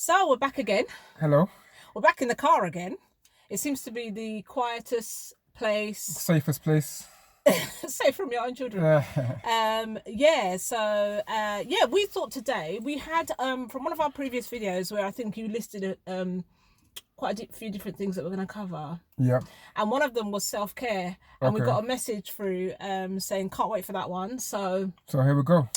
So we're back again. Hello. We're back in the car again. It seems to be the quietest place, Safest place. safe from your own children. We thought today we had from one of our previous videos where I think you listed quite a few different things that we're going to cover. Yeah. And one of them was self-care, and we got a message through saying can't wait for that one. So here we go.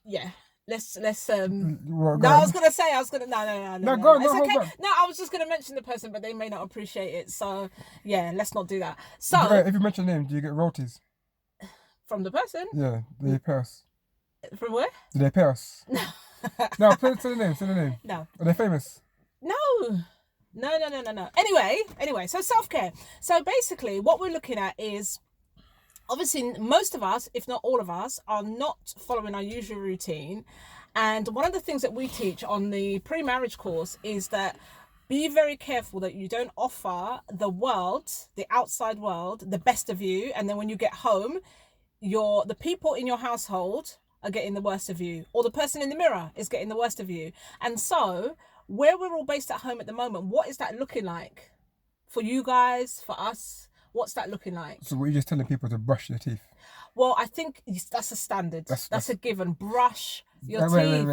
Yeah. Let's Well, no, I was gonna no, go, it's hold okay. back. No, I was just gonna mention the person, but they may not appreciate it. So yeah, let's not do that. So if you mention name, do you get royalties? From the person? Yeah, do they pay us? From where? Do they pay us? No. No, say the name. No. Are they famous? No. Anyway, so self-care. So basically what we're looking at is, obviously, most of us, if not all of us, are not following our usual routine. And one of the things that we teach on the pre-marriage course is that be very careful that you don't offer the world, the outside world, the best of you. And then when you get home, the people in your household are getting the worst of you, or the person in the mirror is getting the worst of you. And so where we're all based at home at the moment, what is that looking like for you guys, for us? What's that looking like? So what, you're just telling people to brush their teeth? Well, I think that's a standard. That's a given. Brush your teeth. Wait.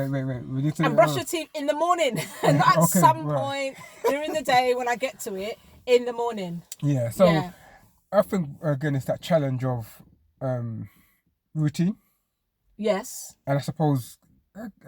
And brush your teeth in the morning. And not at some point during the day when I get to it, in the morning. Yeah, so I think, again, it's that challenge of routine. Yes. And I suppose,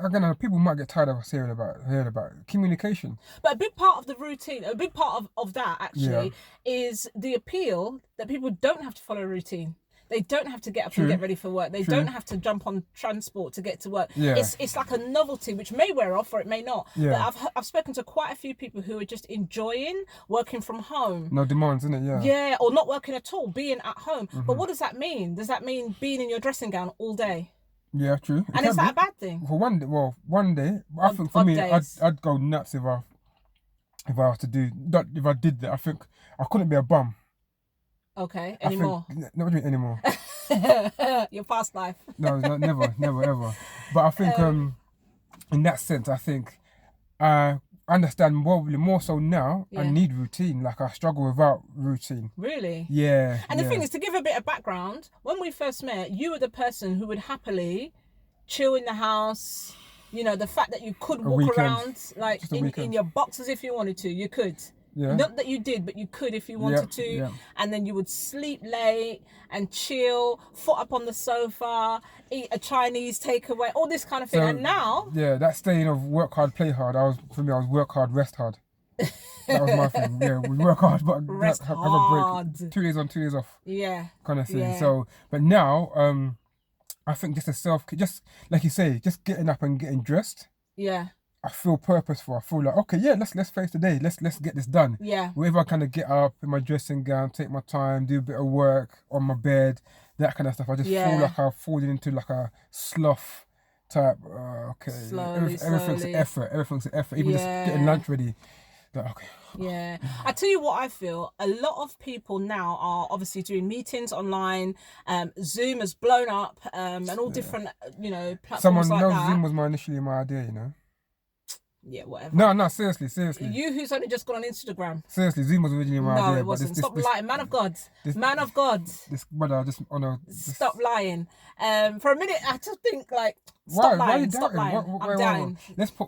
again, people might get tired of us hearing about communication. But a big part of the routine, a big part of that actually is the appeal that people don't have to follow a routine. They don't have to get up and get ready for work. They don't have to jump on transport to get to work. Yeah. It's like a novelty which may wear off or it may not. Yeah. But I've spoken to quite a few people who are just enjoying working from home. No demands, isn't it? Yeah. Yeah, or not working at all, being at home. Mm-hmm. But what does that mean? Does that mean being in your dressing gown all day? Yeah, true. And is that a bad thing? For one day, I think for me, I'd go nuts if I was to do that. If I did that, I think I couldn't be a bum. Okay, anymore? Not what do you mean anymore? Your past life. No, never, ever. But I think in that sense, I think I understand more so now. I need routine. Like I struggle without routine. Really? Yeah. And the thing is, to give a bit of background, when we first met, you were the person who would happily chill in the house. You know, the fact that you could walk around like in your boxes if you wanted to, you could. Yeah. Not that you did, but you could if you wanted to. Yeah. And then you would sleep late and chill, foot up on the sofa, eat a Chinese takeaway, all this kind of thing. And now... Yeah, that staying of work hard, play hard. I was work hard, rest hard. That was my thing. Yeah, we work hard, but have a break. 2 days on, 2 days off. Yeah. Kind of thing. Yeah. So, but now, I think just just like you say, just getting up and getting dressed. Yeah. I feel purposeful. I feel like, okay, yeah, let's face the day. Let's get this done. Yeah. Wherever I kind of get up in my dressing gown, take my time, do a bit of work on my bed, that kind of stuff. I just feel like I've fallen into like a sloth type. Okay. Everything's an effort. Everything's an effort. Even just getting lunch ready. Like, okay. Yeah. I tell you what I feel. A lot of people now are obviously doing meetings online. Zoom has blown up and all different, platforms like that. Zoom was initially my idea, you know. Yeah, whatever. No, seriously. You who's only just gone on Instagram. Seriously, Zoom was originally my idea. No, it wasn't. Stop lying. Man of God. This brother just Stop lying. For a minute, I just think like, stop lying. Why are you doubting? I'm doubting. Let's put,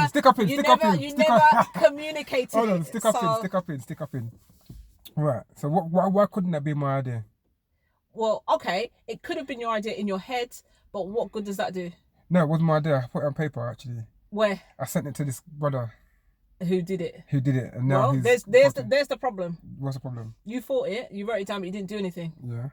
stick up in. You never communicated. Hold on, stick up in. Right, so why couldn't that be my idea? Well, okay, it could have been your idea in your head, but what good does that do? No, it wasn't my idea. I put it on paper, actually. Where? I sent it to this brother. Who did it? And now there's the problem. What's the problem? You thought it, you wrote it down, but you didn't do anything. Yeah.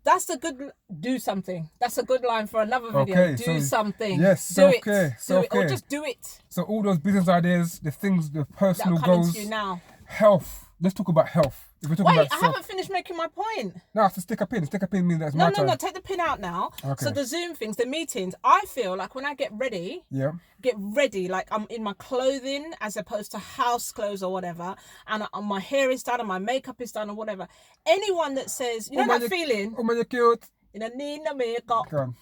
That's the good, do something. That's a good line for another video. Okay, do something. Yes, self-care. Or just do it. So all those business ideas, the things, the personal goals. To you now. Health. Let's talk about health. Wait, I haven't finished making my point. No, it's a stick a pin. Stick a pin means that's my time. No, take the pin out now. Okay. So the Zoom things, the meetings, I feel like when I get ready, like I'm in my clothing as opposed to house clothes or whatever, and my hair is done and my makeup is done or whatever. Anyone that says, you know that feeling? Oh man, you're cute. in a need no makeup. Go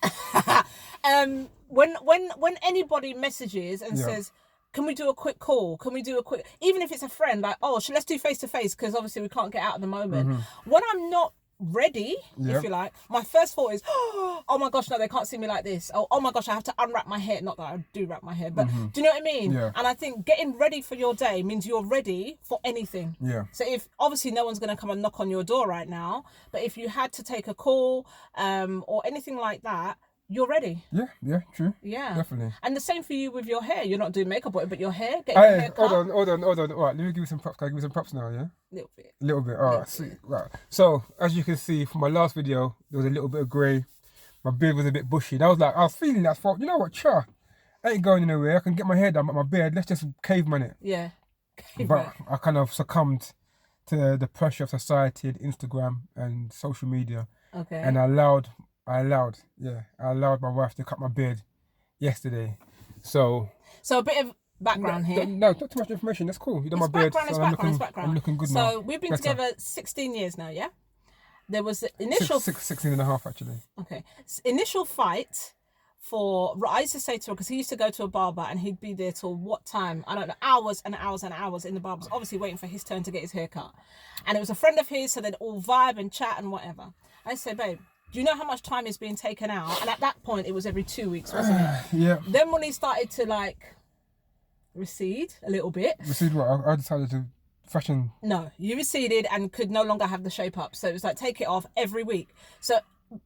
on. When anybody messages and says, can we do a quick call? Can we do a quick, even if it's a friend, like, oh, let's do face to face because obviously we can't get out at the moment. When I'm not ready, if you like, my first thought is, oh my gosh, no, they can't see me like this. Oh my gosh, I have to unwrap my hair. Not that I do wrap my hair, but do you know what I mean? Yeah. And I think getting ready for your day means you're ready for anything. Yeah. So if obviously no one's going to come and knock on your door right now, but if you had to take a call or anything like that, you're ready. Yeah, true. Yeah. Definitely. And the same for you with your hair. You're not doing makeup, but your hair, getting your hair cut. Hold on. All right, let me give you some props. Can I give you some props now, yeah? A little bit. All right, sweet. Right. So, as you can see from my last video, there was a little bit of grey. My beard was a bit bushy. And I was feeling that. For, you know what, I ain't going anywhere. I can get my hair done, but my beard, let's just caveman it. Yeah. But I kind of succumbed to the pressure of society and Instagram and social media. Okay. And I allowed my wife to cut my beard yesterday. So a bit of background here. No, not too much information. That's cool. You done my beard. Background. I'm looking good so now. So we've been Better. together 16 years now, yeah? There was the initial... 16 and a half, actually. Okay. Initial fight for... I used to say to her, because he used to go to a barber and he'd be there till what time? I don't know, hours and hours and hours in the barber's, obviously waiting for his turn to get his hair cut. And it was a friend of his, so they'd all vibe and chat and whatever. I said, babe, do you know how much time is being taken out? And at that point, it was every 2 weeks, wasn't it? Yeah. Then when he started to recede a little bit. Recede what? I decided to fashion. No, you receded and could no longer have the shape up. So it was like, take it off every week. So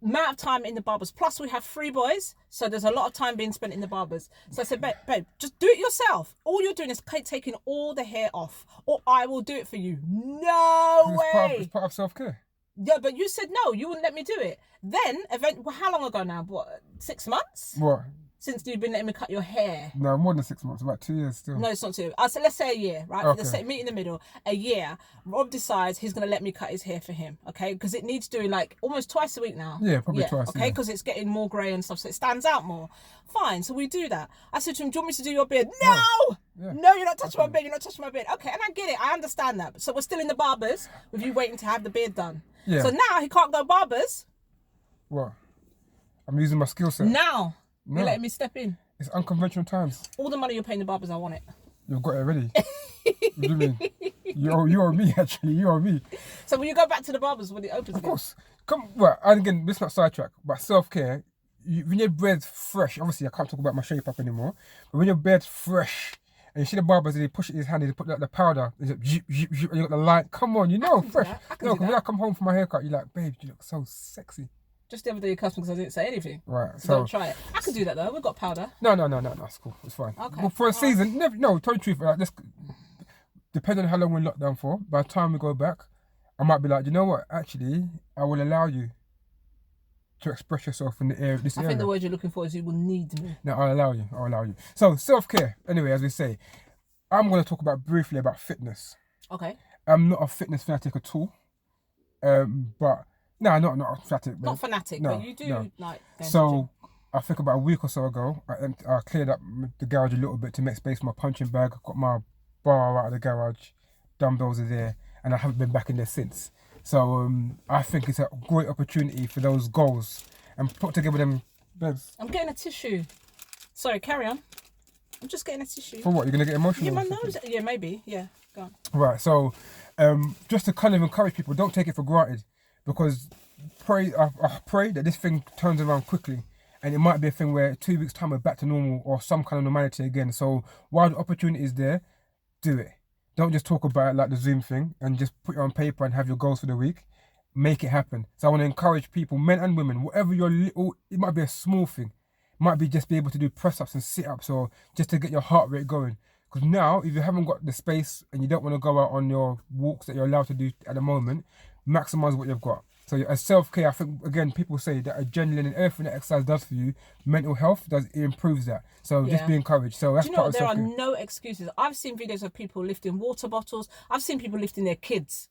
amount of time in the barbers. Plus we have 3 boys. So there's a lot of time being spent in the barbers. So I said, babe, just do it yourself. All you're doing is taking all the hair off or I will do it for you. No way. It's part of self-care. Yeah, but you said no, you wouldn't let me do it. Then, how long ago now? What, 6 months? What? Since you've been letting me cut your hair. No, more than 6 months, about 2 years still. No, it's not 2. So let's say a year, right? Okay. Meet in the middle. A year. Rob decides he's going to let me cut his hair for him, okay? Because it needs doing almost twice a week now. Yeah, probably twice. Okay, because it's getting more grey and stuff, so it stands out more. Fine, so we do that. I said to him, do you want me to do your beard? No! Yeah. No, you're not touching my beard. You're not touching my beard. Okay, and I get it. I understand that. So we're still in the barbers with you waiting to have the beard done. Yeah. So now he can't go barbers. What? I'm using my skill set. Now. You're letting me step in. It's unconventional times. All the money you're paying the barbers, I want it. You've got it already. What do you mean? You owe me, actually. You owe me. So will you go back to the barbers when it opens again? Of course. And again, this is not sidetrack, but self-care, when your beard's fresh, obviously I can't talk about my shape up anymore, but when your beard's fresh, and you see the barbers, they push it in his hand, they put the powder, and you got the light. Come on, fresh. No, because when I come home from my haircut, you're like, babe, you look so sexy. Just the other day you cussed me because I didn't say anything. Right. So don't try it. I can do that though. We've got powder. No. It's cool. It's fine. Okay. Well, for a season, tell you the truth, depending on how long we're locked down for, by the time we go back, I might be like, you know what? Actually, I will allow you to express yourself in the area. I think the word you're looking for is you will need me. No, I'll allow you. So self-care, anyway, as we say, I'm going to talk briefly about fitness. Okay. I'm not a fitness fanatic at all. But no, not fanatic. Not fanatic, but you do like. So I think about a week or so ago, I cleared up the garage a little bit to make space for my punching bag. Got my bar out of the garage, dumbbells are there, and I haven't been back in there since. So I think it's a great opportunity for those goals and put together them. Babes. I'm getting a tissue. Sorry, carry on. I'm just getting a tissue. For what? You're gonna get emotional? Yeah, my nose. Yeah, maybe. Yeah, go on. Right. So, just to kind of encourage people, don't take it for granted, because I pray that this thing turns around quickly, and it might be a thing where 2 weeks time we're back to normal or some kind of normality again. So while the opportunity is there, do it. Don't just talk about it like the Zoom thing and just put it on paper and have your goals for the week. Make it happen. So I want to encourage people, men and women, whatever your little, it might be a small thing. It might be just be able to do press-ups and sit-ups, or just to get your heart rate going. Because now, if you haven't got the space and you don't want to go out on your walks that you're allowed to do at the moment, maximize what you've got. So as self-care, I think, again, people say that adrenaline and everything that exercise does for you, mental health, it improves that. So just be encouraged. So that's part of self-care. There are no excuses. I've seen videos of people lifting water bottles. I've seen people lifting their kids.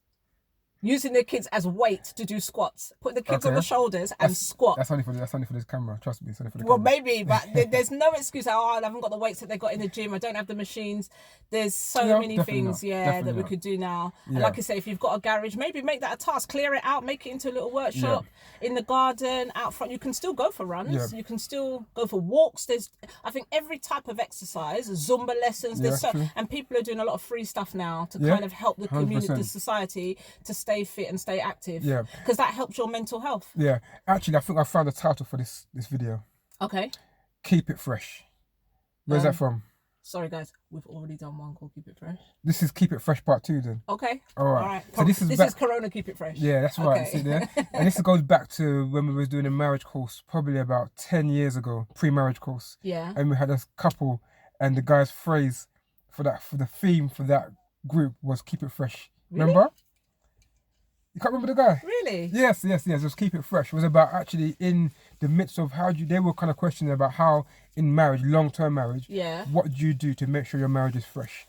using their kids as weight to do squats. Put the kids on the shoulders and squat. That's only for this camera. Trust me, it's only for the camera. Well, maybe, but there's no excuse. Oh, I haven't got the weights that they got in the gym. I don't have the machines. There's so many things, that we could do now. Yeah. And like I say, if you've got a garage, maybe make that a task. Clear it out. Make it into a little workshop in the garden, out front. You can still go for runs. Yeah. You can still go for walks. I think every type of exercise, Zumba lessons. And people are doing a lot of free stuff now to kind of help the community, 100%. The society to stay fit and stay active. Yeah. Because that helps your mental health. Yeah. Actually, I think I found a title for this video. Okay. Keep it fresh. Where's that from? Sorry, guys. We've already done one called Keep It Fresh. This is Keep It Fresh Part 2 then. Okay. All right. So this is Corona Keep It Fresh. Yeah, that's right. Okay. See there? And this goes back to when we was doing a marriage course, probably about 10 years ago, pre-marriage course. Yeah. And we had a couple, and the guy's phrase for the theme for that group was Keep It Fresh. Really? Remember? You can't remember the guy? Really? Yes. Just Keep It Fresh. It was about actually in the midst of they were kind of questioning about how in marriage, long-term marriage, what do you do to make sure your marriage is fresh?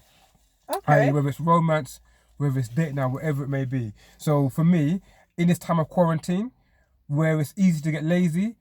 Okay. Whether it's romance, whether it's dating now, whatever it may be. So for me, in this time of quarantine, where it's easy to get lazy,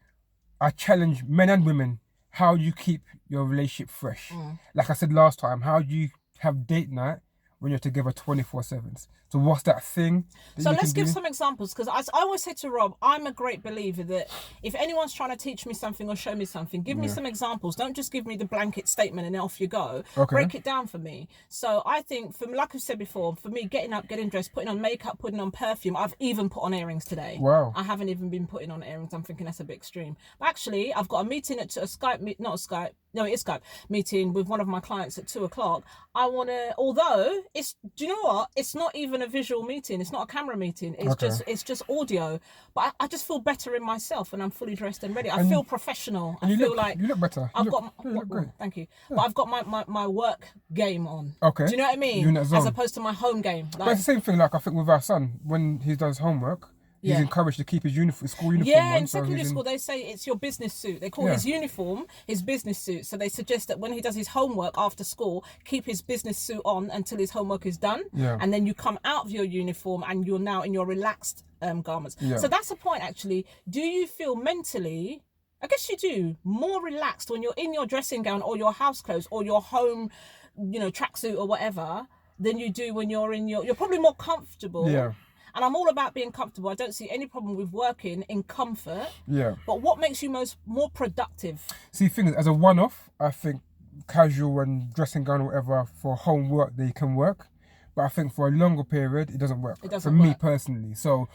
I challenge men and women, how you keep your relationship fresh. Like I said last time, how do you have date night when you're together 24/7? So what's that thing? So let's give some examples, because I always say to Rob, I'm a great believer that if anyone's trying to teach me something or show me something, give me some examples. Don't just give me the blanket statement and off you go. Okay. Break it down for me. So I think, like I said before, for me, getting up, getting dressed, putting on makeup, putting on perfume. I've even put on earrings today. Wow. I haven't even been putting on earrings. I'm thinking that's a bit extreme. But actually, I've got a meeting at Skype meeting with one of my clients at 2:00. I want to, although do you know what? It's not even a visual meeting. It's not a camera meeting. It's just audio. But I just feel better in myself when I'm fully dressed and ready. I feel professional. I feel like you look better. You look great. Thank you. Yeah. But I've got my work game on. Okay. Do you know what I mean? As opposed to my home game. But it's the same thing. Like I think with our son, when he does homework, he's encouraged to keep his school uniform. Yeah, in secondary school they say it's your business suit. They call his uniform his business suit. So they suggest that when he does his homework after school, keep his business suit on until his homework is done. Yeah. And then you come out of your uniform and you're now in your relaxed garments. Yeah. So that's the point actually. Do you feel mentally, I guess you do, more relaxed when you're in your dressing gown or your house clothes or your home, tracksuit or whatever, than you do when you're you're probably more comfortable. Yeah. And I'm all about being comfortable. I don't see any problem with working in comfort. Yeah. But what makes you more productive? See, thing is, as a one-off, I think casual and dressing gown or whatever for homework, they can work. But I think for a longer period, it doesn't work. It doesn't work. Me personally. So,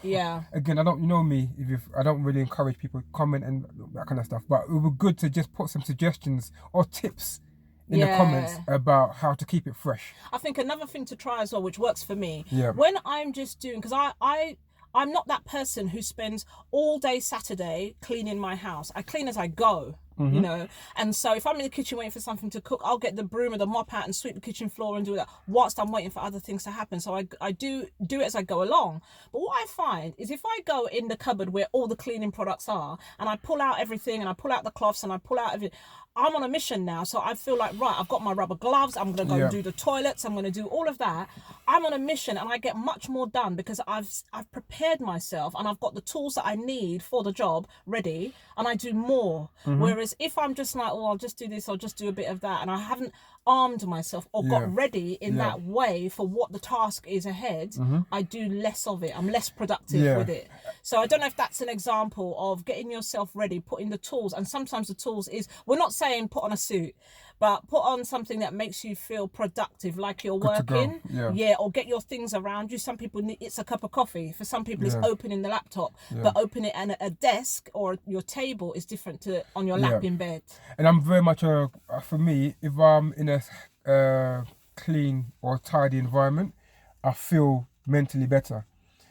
again, I don't really encourage people to comment and that kind of stuff. But it would be good to just put some suggestions or tips in the comments about how to keep it fresh. I think another thing to try as well, which works for me, when I'm just doing, because I'm not that person who spends all day Saturday cleaning my house. I clean as I go. And so if I'm in the kitchen waiting for something to cook, I'll get the broom or the mop out and sweep the kitchen floor and do that whilst I'm waiting for other things to happen. So I do it as I go along. But what I find is if I go in the cupboard where all the cleaning products are and I pull out everything and I pull out the cloths and I pull out everything, I'm on a mission now. So I feel like, right, I've got my rubber gloves. I'm going to go and do the toilets. I'm going to do all of that. I'm on a mission and I get much more done because I've prepared myself and I've got the tools that I need for the job ready and I do more. Whereas if I'm just like, I'll just do this, I'll just do a bit of that, and I haven't armed myself or got ready in that way for what the task is ahead, I do less of it. I'm less productive with it. So I don't know if that's an example of getting yourself ready, putting the tools, and sometimes the tools is, we're not saying put on a suit, but put on something that makes you feel productive, like you're working. Or get your things around you. Some people need, it's a cup of coffee. For some people it's opening the laptop, but opening it at a desk or your table is different to on your lap in bed. And I'm very much for me, if I'm in a clean or tidy environment, I feel mentally better.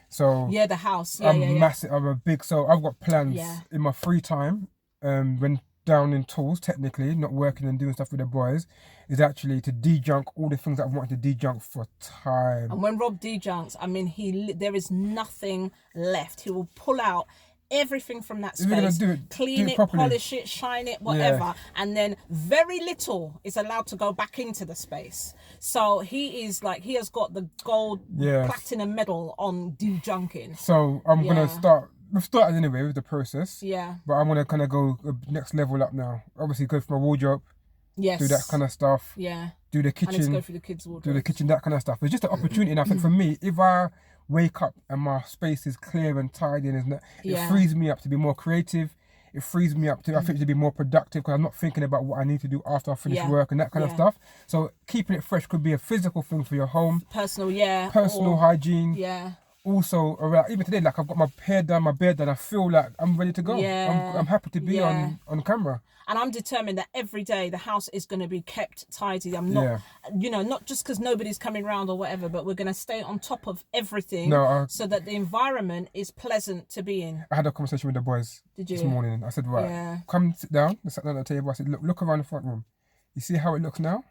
So the house. Massive. I'm a big. So I've got plans in my free time. When down in tools, technically not working and doing stuff with the boys, is actually to de-junk all the things that I've wanted to de-junk for time. And when Rob de-junks, I mean, there is nothing left. He will pull out everything from that If you're gonna space, clean it, polish it, shine it, whatever, and then very little is allowed to go back into the space. So he has got the gold platinum medal on de-junking. So I'm gonna start. We've started anyway with the process. Yeah. But I'm gonna kind of go next level up now. Obviously, go for my wardrobe. Yes. Do that kind of stuff. Yeah. Do the kitchen. I need to go through the kids' wardrobe. Do the kitchen, that kind of stuff. It's just an opportunity. And I think for me, if I wake up and my space is clear and tidy, and it frees me up to be more creative. It frees me up to, I think, to be more productive, because I'm not thinking about what I need to do after I finish work and that kind of stuff. So keeping it fresh could be a physical thing for your home. Personal hygiene. Yeah. Also, even today, like I've got my hair done, my beard done, I feel like I'm ready to go. Yeah. I'm happy to be on camera. And I'm determined that every day the house is going to be kept tidy. I'm not, not just because nobody's coming round or whatever, but we're going to stay on top of everything so that the environment is pleasant to be in. I had a conversation with the boys this morning. I said, come sit down. They sat down at the table. I said, look around the front room. You see how it looks now?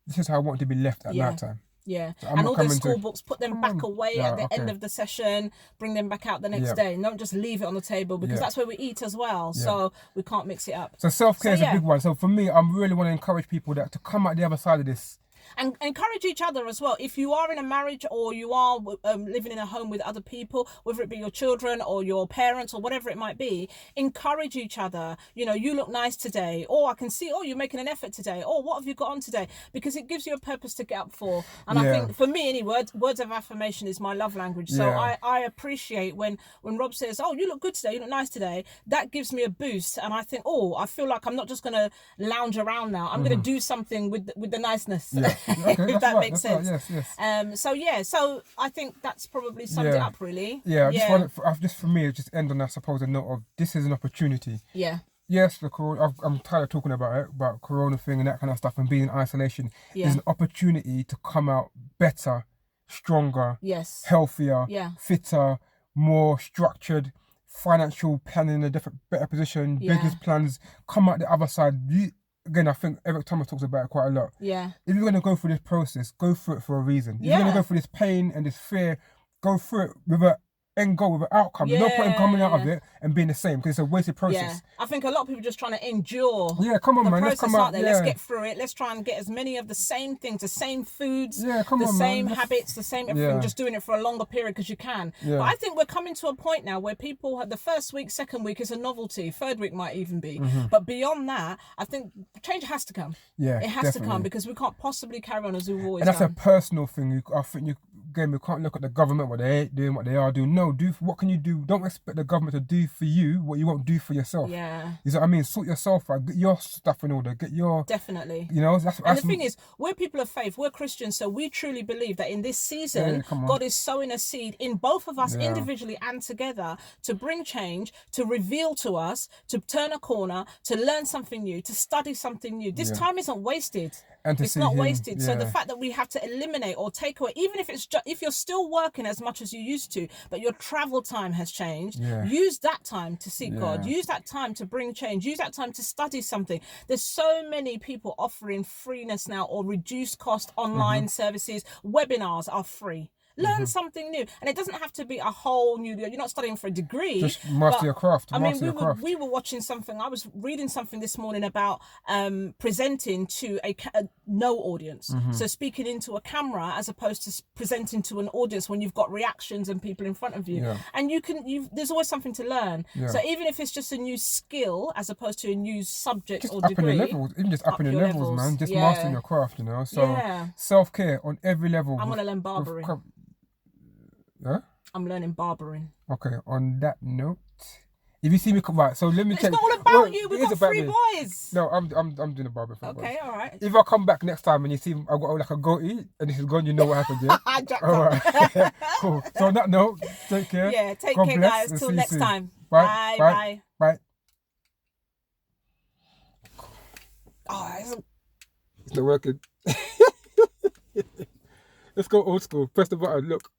This is how I want it to be left at night time. Yeah, so and all those school books, put them back away at the end of the session, bring them back out the next day. Don't just leave it on the table, because that's where we eat as well. So we can't mix it up. So self-care is a big one. So for me, I really want to encourage people to come out the other side of this. And encourage each other as well. If you are in a marriage or you are living in a home with other people, whether it be your children or your parents or whatever it might be, encourage each other. You know, you look nice today. Or I can see, you're making an effort today. Or what have you got on today? Because it gives you a purpose to get up for. And I think for me, anyway, words of affirmation is my love language. So I appreciate when Rob says, you look good today, you look nice today. That gives me a boost. And I think, I feel like I'm not just going to lounge around now. I'm going to do something with the niceness. Yeah. Okay, if that makes sense. Right. Yes. So I think that's probably summed it up, really. Yeah, just for me, just end on, I suppose, a note of this is an opportunity. Yeah. Yes, the corona. I'm tired of talking about it, about corona thing and that kind of stuff, and being in isolation. There's an opportunity to come out better, stronger, healthier, fitter, more structured, financial planning in a better position, business plans. Come out the other side. Again, I think Eric Thomas talks about it quite a lot. Yeah. If you're going to go through this process, go through it for a reason. If you're going to go through this pain and this fear, go through it with an end goal, with an outcome. There's no point in coming out of it and being the same, because it's a wasted process. Yeah. I think a lot of people are just trying to endure man. Let's come out there. Let's get through it. Let's try and get as many of the same things, the same foods, the same habits, the same everything, just doing it for a longer period because you can. Yeah. But I think we're coming to a point now where people have the first week, second week is a novelty, third week might even be. But beyond that, I think change has to come. Yeah, it has to come, because we can't possibly carry on as we've always done. And that's a personal thing. I think again, we can't look at the government, what they ain't doing, what they are doing. No, what can you do? Don't expect the government to do for you what you won't do for yourself. Yeah. You know what I mean? Sort yourself out. Get your stuff in order. Get your... Definitely. You know, that's the thing is, we're people of faith. We're Christians, so we truly believe that in this season, God is sowing a seed in both of us individually and together to bring change, to reveal to us, to turn a corner, to learn something new, to study something new. This time isn't wasted. And it's not wasted. So the fact that we have to eliminate or take away, even if it's if you're still working as much as you used to, but your travel time has changed, use that time to seek God. Use that time to bring change. Use that time to study something. There's so many people offering freeness now or reduced cost online services. Webinars are free. Learn something new, and it doesn't have to be a whole new. You're not studying for a degree. Just master your craft. We were watching something. I was reading something this morning about presenting to a no audience. So speaking into a camera as opposed to presenting to an audience when you've got reactions and people in front of you. And there's always something to learn. So even if it's just a new skill as opposed to a new subject just or degree, just up in your levels, man. Just mastering your craft, you know. So self-care on every level. I'm gonna learn barbering. Huh? I'm learning barbering. Okay, on that note, if you see me, right, so let me check. It's not all about you, we've got 3 boys. No, I'm doing a barbering for okay, all right. If I come back next time and you see I've got like a goatee and this is gone, you know what happened, yeah? All right. Cool. So on that note, take care. Yeah, take care, guys. Till next time. Bye. Bye. Oh, it's not working. Let's go old school. Press the button, look.